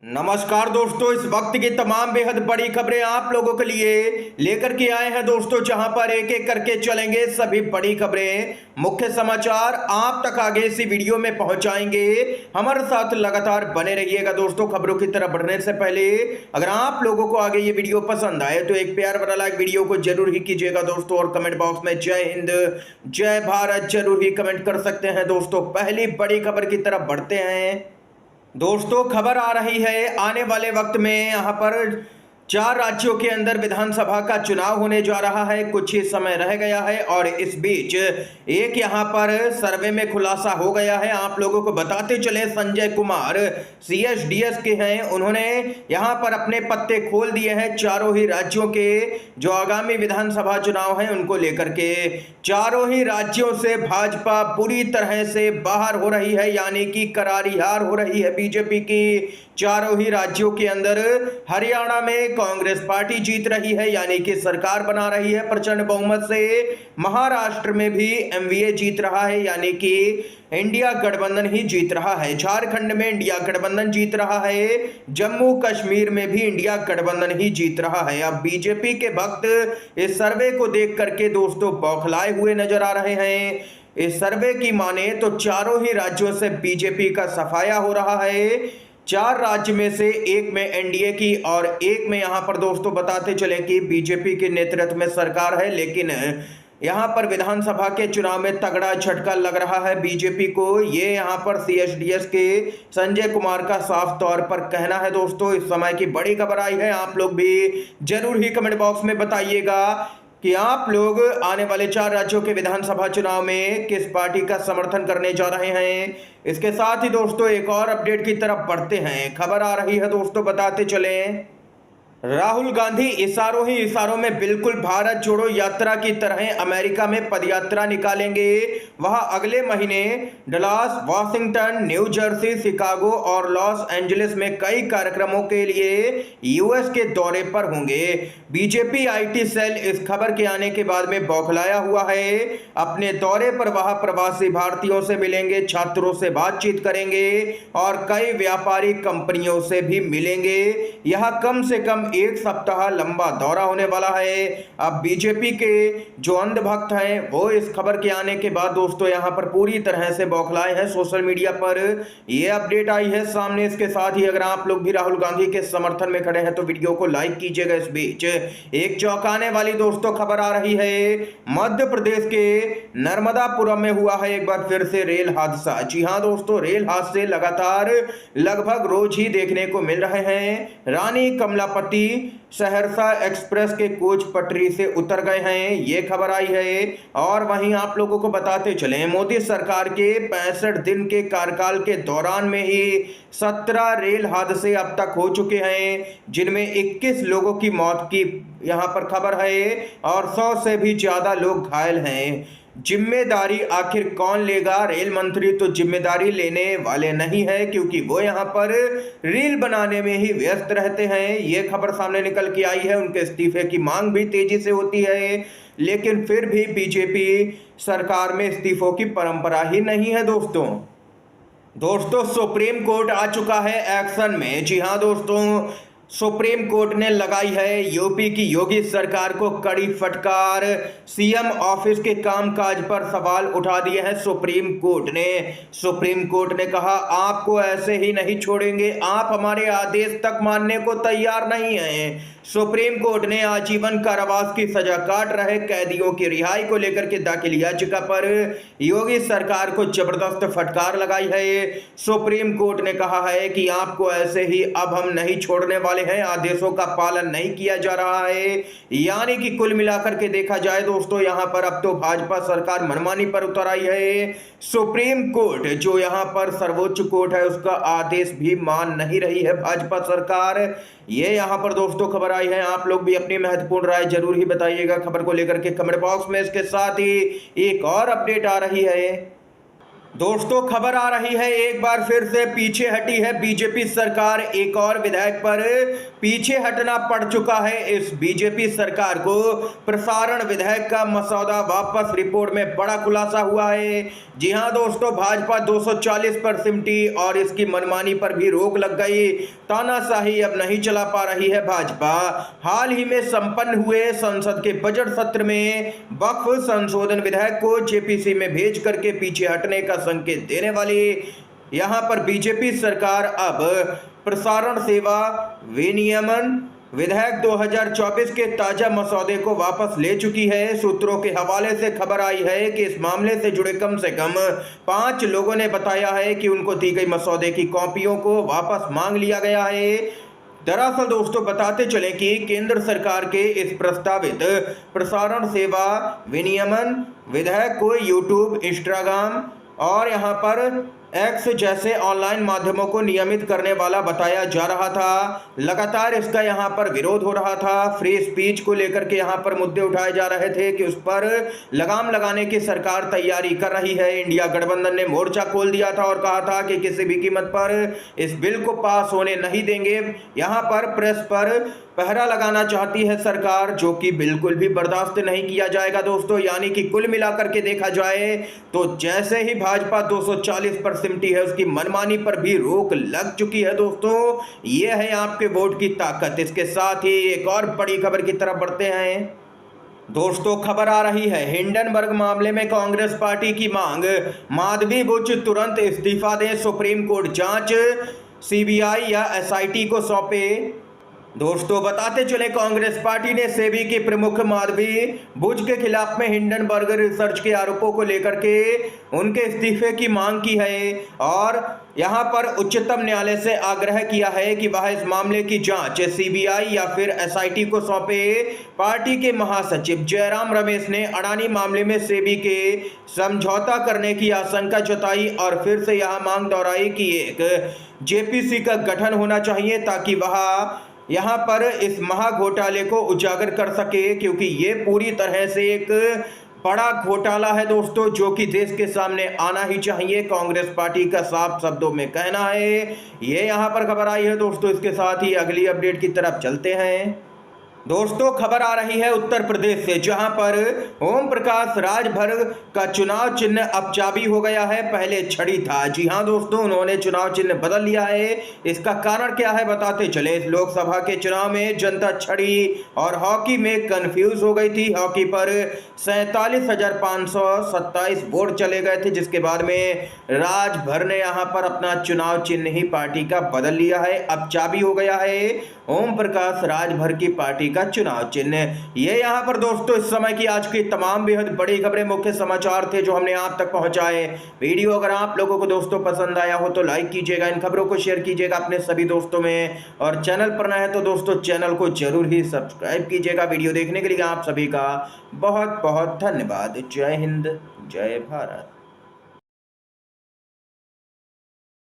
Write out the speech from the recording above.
नमस्कार दोस्तों, इस वक्त की तमाम बेहद बड़ी खबरें आप लोगों के लिए लेकर के आए हैं दोस्तों, जहां पर एक एक करके चलेंगे सभी बड़ी खबरें, मुख्य समाचार आप तक आगे इसी वीडियो में पहुंचाएंगे। हमारे साथ लगातार बने रहिएगा दोस्तों। खबरों की तरफ बढ़ने से पहले अगर आप लोगों को आगे ये वीडियो पसंद आए तो एक प्यार भरा लाइक वीडियो को जरूर ही कीजिएगा दोस्तों, और कमेंट बॉक्स में जय हिंद जय भारत जरूर ही कमेंट कर सकते हैं दोस्तों। पहली बड़ी खबर की तरफ बढ़ते हैं दोस्तों। खबर आ रही है आने वाले वक्त में यहाँ पर 4 राज्यों के अंदर विधानसभा का चुनाव होने जा रहा है। कुछ ही समय रह गया है और इस बीच एक यहाँ पर सर्वे में खुलासा हो गया है। आप लोगों को बताते चले, संजय कुमार CSDS के हैं, उन्होंने यहाँ पर अपने पत्ते खोल दिए हैं चारों ही राज्यों के जो आगामी विधानसभा चुनाव हैं उनको लेकर के। चारों ही राज्यों से भाजपा पूरी तरह से बाहर हो रही है, यानी कि करारी हार हो रही है बीजेपी की। चारों ही राज्यों के अंदर हरियाणा में कांग्रेस पार्टी जीत रही है, यानी कि सरकार बना रही है प्रचंड बहुमत से। महाराष्ट्र में भी MVA जीत रहा है, यानी कि इंडिया गठबंधन ही जीत रहा है। झारखंड में इंडिया गठबंधन जीत रहा है। जम्मू कश्मीर में भी इंडिया गठबंधन ही जीत रहा है। अब बीजेपी के भक्त इस सर्वे को देख करके दोस्तों बौखलाए हुए नजर आ रहे हैं। इस सर्वे की माने तो चारों ही राज्यों से बीजेपी का सफाया हो रहा है। 4 राज्य में से एक में NDA की और एक में यहां पर दोस्तों बताते चले कि बीजेपी के नेतृत्व में सरकार है। लेकिन यहां पर विधानसभा के चुनाव में तगड़ा झटका लग रहा है बीजेपी को। ये यहां पर CSDS के संजय कुमार का साफ तौर पर कहना है दोस्तों। इस समय की बड़ी खबर आई है, आप लोग भी जरूर ही कमेंट बॉक्स में बताइएगा कि आप लोग आने वाले 4 राज्यों के विधानसभा चुनाव में किस पार्टी का समर्थन करने जा रहे हैं। इसके साथ ही दोस्तों एक और अपडेट की तरफ बढ़ते हैं। खबर आ रही है दोस्तों, बताते चलें, राहुल गांधी इशारों ही इशारों में बिल्कुल भारत जोड़ो यात्रा की तरह अमेरिका में पदयात्रा निकालेंगे। वह अगले महीने Dallas, Washington, new Jersey, Chicago और लॉस एंजलिस में कई कार्यक्रमों के लिए US के दौरे पर होंगे। बीजेपी IT सेल इस खबर के आने के बाद में बौखलाया हुआ है। अपने दौरे पर वह प्रवासी भारतीयों से मिलेंगे, छात्रों से बातचीत करेंगे और कई व्यापारिक कंपनियों से भी मिलेंगे। यह कम से कम 1 सप्ताह लंबा दौरा होने वाला है। अब बीजेपी के जो अंधभक्त हैं वो इस खबर के आने के बाद दोस्तों यहां पर पूरी तरह से बौखलाए हैं। सोशल मीडिया पर ये अपडेट आई है सामने। इसके साथ ही अगर आप लोग भी राहुल गांधी के समर्थन में खड़े हैं तो वीडियो को लाइक कीजिएगा। इस बीच एक चौंकाने वाली दोस्तों खबर आ रही है। मध्य प्रदेश के नर्मदापुरम में हुआ है एक बार फिर से रेल हादसा। जी हां दोस्तों, रेल हादसे लगातार लगभग रोज ही देखने को मिल रहे हैं। रानी कमलापति सहरसा एक्सप्रेस के कोच पटरी से उतर गए हैं, ये खबर आई है। और वहीं आप लोगों को बताते चलें, मोदी सरकार के 65 दिन के कार्यकाल के दौरान में ही 17 रेल हादसे अब तक हो चुके हैं, जिनमें 21 लोगों की मौत की यहां पर खबर है और 100 से भी ज्यादा लोग घायल हैं। जिम्मेदारी आखिर कौन लेगा? रेल मंत्री तो जिम्मेदारी लेने वाले नहीं है, क्योंकि वो यहाँ पर रील बनाने में ही व्यस्त रहते हैं। ये खबर सामने निकल के आई है। उनके इस्तीफे की मांग भी तेजी से होती है, लेकिन फिर भी बीजेपी सरकार में इस्तीफों की परंपरा ही नहीं है दोस्तों सुप्रीम कोर्ट आ चुका है एक्शन में। जी हाँ दोस्तों, सुप्रीम कोर्ट ने लगाई है यूपी की योगी सरकार को कड़ी फटकार। CM ऑफिस के कामकाज पर सवाल उठा दिए हैं सुप्रीम कोर्ट ने कहा, आपको ऐसे ही नहीं छोड़ेंगे, आप हमारे आदेश तक मानने को तैयार नहीं हैं। सुप्रीम कोर्ट ने आजीवन कारावास की सजा काट रहे कैदियों की रिहाई को लेकर के दाखिल याचिका पर योगी सरकार को जबरदस्त फटकार लगाई है। सुप्रीम कोर्ट ने कहा है कि आपको ऐसे ही अब हम नहीं छोड़ने वाले हैं, आदेशों का पालन नहीं किया जा रहा है। यानी कि कुल मिलाकर के देखा जाए दोस्तों, यहां पर अब तो भाजपा सरकार मनमानी पर उतर आई है। सुप्रीम कोर्ट जो यहां पर सर्वोच्च कोर्ट है उसका आदेश भी मान नहीं रही है भाजपा सरकार। ये यहां पर दोस्तों खबर आई है। आप लोग भी अपनी महत्वपूर्ण राय जरूर ही बताइएगा खबर को लेकर के कमेंट बॉक्स में। इसके साथ ही एक और अपडेट आ रही है। दोस्तों खबर आ रही है, एक बार फिर से पीछे हटी है बीजेपी सरकार। एक और विधायक पर पीछे हटना पड़ चुका है इस बीजेपी सरकार को। प्रसारण विधायक का मसौदा वापस, रिपोर्ट में बड़ा खुलासा हुआ है। जी हां दोस्तों, भाजपा 240 पर सिमटी और इसकी मनमानी पर भी रोक लग गई। तानाशाही अब नहीं चला पा रही है भाजपा। हाल ही में संपन्न हुए संसद के बजट सत्र में वक्फ संशोधन विधेयक को जेपीसी में भेज करके पीछे हटने का संकेत देने वाली यहां पर बीजेपी सरकार अब प्रसारण सेवा विनियमन विधेयक 2024 के ताजा मसौदे को वापस ले चुकी है। सूत्रों के हवाले से खबर आई है कि इस मामले से जुड़े कम से कम 5 लोगों ने बताया है कि उनको दी गई मसौदे की कॉपियों को वापस मांग लिया गया है। दरअसल दोस्तों बताते चले कि केंद्र सरकार के इस प्रस्तावित प्रसारण सेवा विनियमन विधेयक को यूट्यूब, इंस्टाग्राम और यहां पर एक्स जैसे ऑनलाइन माध्यमों को नियमित करने वाला बताया जा रहा था। लगातार इसका यहां पर विरोध हो रहा था। फ्री स्पीच को लेकर के यहां पर मुद्दे उठाए जा रहे थे कि उस पर लगाम लगाने की सरकार तैयारी कर रही है। इंडिया गठबंधन ने मोर्चा खोल दिया था और कहा था कि किसी भी कीमत पर इस बिल को पास होने नहीं देंगे। यहां पर प्रेस पर पहरा लगाना चाहती है सरकार, जो कि बिल्कुल भी बर्दाश्त नहीं किया जाएगा दोस्तों। यानी कि कुल मिलाकर के देखा जाए तो जैसे ही भाजपा 240 पर सिमटी है, उसकी मनमानी पर भी रोक लग चुकी है दोस्तों। ये है आपके वोट की ताकत। इसके साथ ही एक और बड़ी खबर की तरफ बढ़ते हैं दोस्तों। खबर आ रही है, हिंडनबर्ग मामले में कांग्रेस पार्टी की मांग, माधवी बुच तुरंत इस्तीफा दें, सुप्रीम कोर्ट जांच सीबीआई या एसआईटी को सौंपे। दोस्तों बताते चले, कांग्रेस पार्टी ने सेबी के प्रमुख माधवी बुच के खिलाफ में हिंडनबर्ग रिसर्च के आरोपों को लेकर के उनके इस्तीफे की मांग की है और यहां पर उच्चतम न्यायालय से आग्रह किया है कि वह इस मामले की जांच सीबीआई या फिर एसआईटी को सौंपे। पार्टी के महासचिव जयराम रमेश ने अडानी मामले में सेबी के समझौता करने की आशंका जताई और फिर से यह मांग दोहराई कि एक जेपीसी का गठन होना चाहिए ताकि वह यहाँ पर इस महाघोटाले को उजागर कर सके, क्योंकि ये पूरी तरह से एक बड़ा घोटाला है दोस्तों, जो कि देश के सामने आना ही चाहिए। कांग्रेस पार्टी का साफ शब्दों में कहना है। ये यहाँ पर खबर आई है दोस्तों। इसके साथ ही अगली अपडेट की तरफ चलते हैं दोस्तों। खबर आ रही है उत्तर प्रदेश से, जहां पर ओम प्रकाश राजभर का चुनाव चिन्ह अब चाबी हो गया है, पहले छड़ी था। जी हां दोस्तों, उन्होंने चुनाव चिन्ह बदल लिया है। इसका कारण क्या है बताते चले। इस लोकसभा के चुनाव में जनता छड़ी और हॉकी में कंफ्यूज हो गई थी। हॉकी पर 47,527 वोट चले गए थे, जिसके बाद में राजभर ने यहां पर अपना चुनाव चिन्ह ही पार्टी का बदल लिया है। अब चाबी हो गया है ओम प्रकाश राजभर की पार्टी का चुनाव चिन्ह। ये यहाँ पर दोस्तों इस समय की आज की तमाम बेहद बड़ी खबरें, मुख्य समाचार थे जो हमने आप तक पहुंचाए। वीडियो अगर आप लोगों को दोस्तों पसंद आया हो तो लाइक कीजिएगा, इन खबरों को शेयर कीजिएगा अपने सभी दोस्तों में, और चैनल पर नए हैं तो दोस्तों चैनल को जरूर ही सब्सक्राइब कीजिएगा। वीडियो देखने के लिए आप सभी का बहुत बहुत धन्यवाद। जय हिंद, जय भारत।